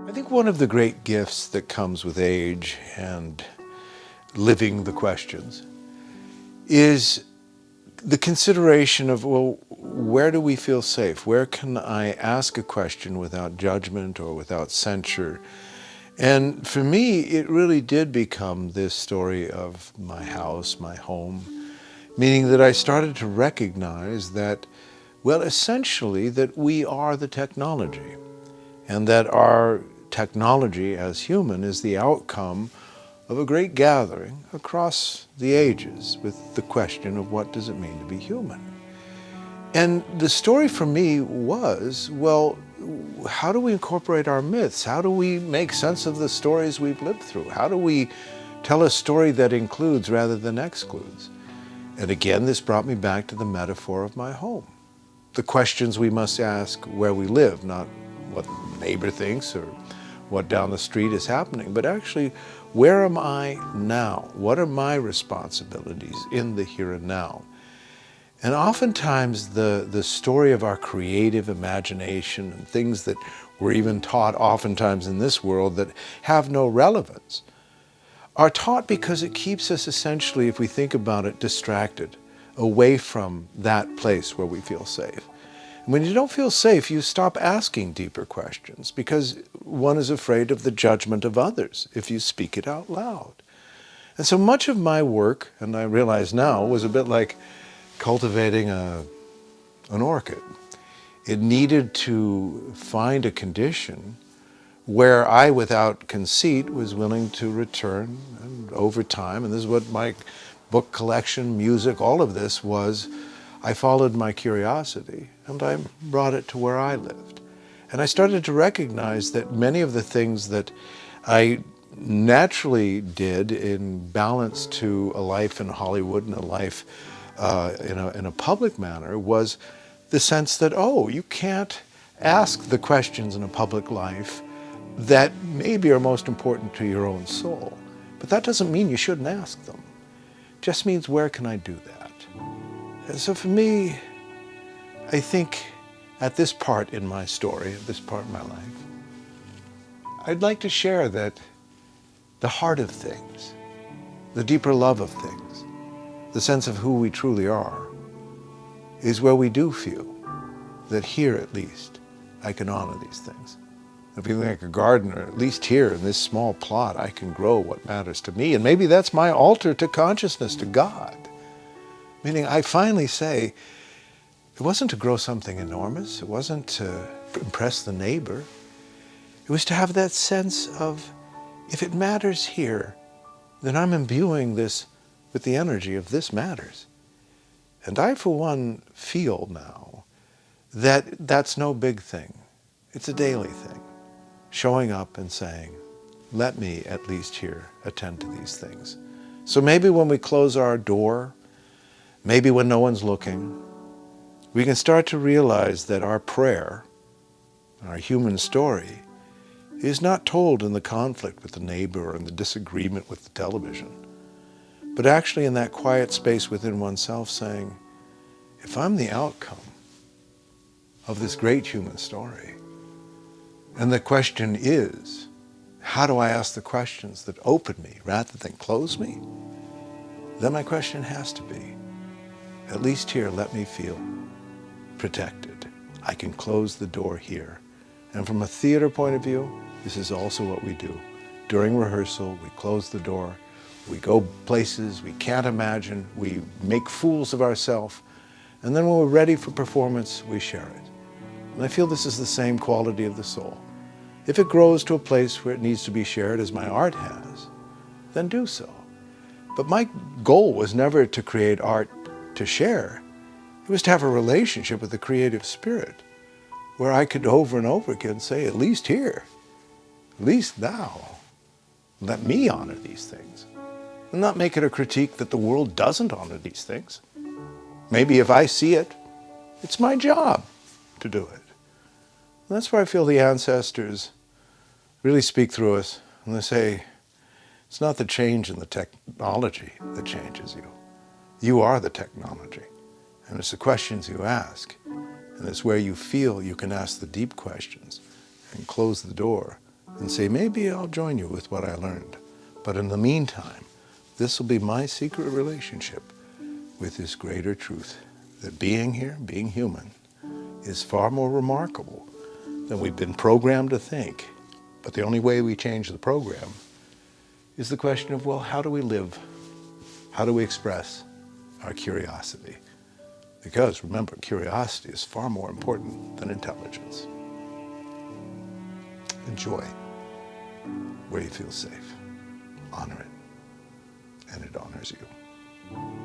I think one of the great gifts that comes with age and living the questions is the consideration of, well, where do we feel safe? Where can I ask a question without judgment or without censure? And for me, it really did become this story of my house, my home, meaning that I started to recognize that, well, essentially, that we are the technology, and that our technology as human is the outcome of a great gathering across the ages with the question of what does it mean to be human? And the story for me was, well, how do we incorporate our myths? How do we make sense of the stories we've lived through? How do we tell a story that includes rather than excludes? And again, this brought me back to the metaphor of my home. The questions we must ask where we live, not what the neighbor thinks or what down the street is happening, but actually, where am I now? What are my responsibilities in the here and now? And oftentimes the story of our creative imagination and things that we're even taught oftentimes in this world that have no relevance are taught because it keeps us essentially, if we think about it, distracted, away from that place where we feel safe. And when you don't feel safe, you stop asking deeper questions because one is afraid of the judgment of others if you speak it out loud. And so much of my work, and I realize now, was a bit like cultivating an orchid. It needed to find a condition where I, without conceit, was willing to return, and over time, and this is what my book collection, music, all of this was, I followed my curiosity and I brought it to where I lived. And I started to recognize that many of the things that I naturally did in balance to a life in Hollywood and a life in a public manner was the sense that, oh, you can't ask the questions in a public life that maybe are most important to your own soul. But that doesn't mean you shouldn't ask them. It just means, where can I do that? And so for me, I think at this part in my story, at this part in my life, I'd like to share that the heart of things, the deeper love of things, the sense of who we truly are, is where we do feel that here at least I can honor these things. If you like a gardener, at least here in this small plot, I can grow what matters to me. And maybe that's my altar to consciousness, to God. Meaning I finally say, it wasn't to grow something enormous. It wasn't to impress the neighbor. It was to have that sense of, if it matters here, then I'm imbuing this with the energy of this matters. And I, for one, feel now that that's no big thing. It's a daily thing. Showing up and saying, let me at least here attend to these things. So maybe when we close our door, maybe when no one's looking, we can start to realize that our prayer, our human story, is not told in the conflict with the neighbor or in the disagreement with the television, but actually in that quiet space within oneself saying, if I'm the outcome of this great human story, and the question is, how do I ask the questions that open me rather than close me? Then my question has to be, at least here, let me feel protected. I can close the door here. And from a theater point of view, this is also what we do. During rehearsal, we close the door, we go places we can't imagine, we make fools of ourselves, and then when we're ready for performance, we share it. And I feel this is the same quality of the soul. If it grows to a place where it needs to be shared, as my art has, then do so. But my goal was never to create art to share. It was to have a relationship with the creative spirit where I could over and over again say, at least here, at least now, let me honor these things. And not make it a critique that the world doesn't honor these things. Maybe if I see it, it's my job to do it. And that's where I feel the ancestors really speak through us, and they say, it's not the change in the technology that changes you. You are the technology. And it's the questions you ask, and it's where you feel you can ask the deep questions and close the door and say, maybe I'll join you with what I learned. But in the meantime, this will be my secret relationship with this greater truth, that being here, being human, is far more remarkable than we've been programmed to think. But the only way we change the program is the question of, well, how do we live? How do we express our curiosity? Because remember, curiosity is far more important than intelligence. Enjoy where you feel safe. Honor it, and it honors you.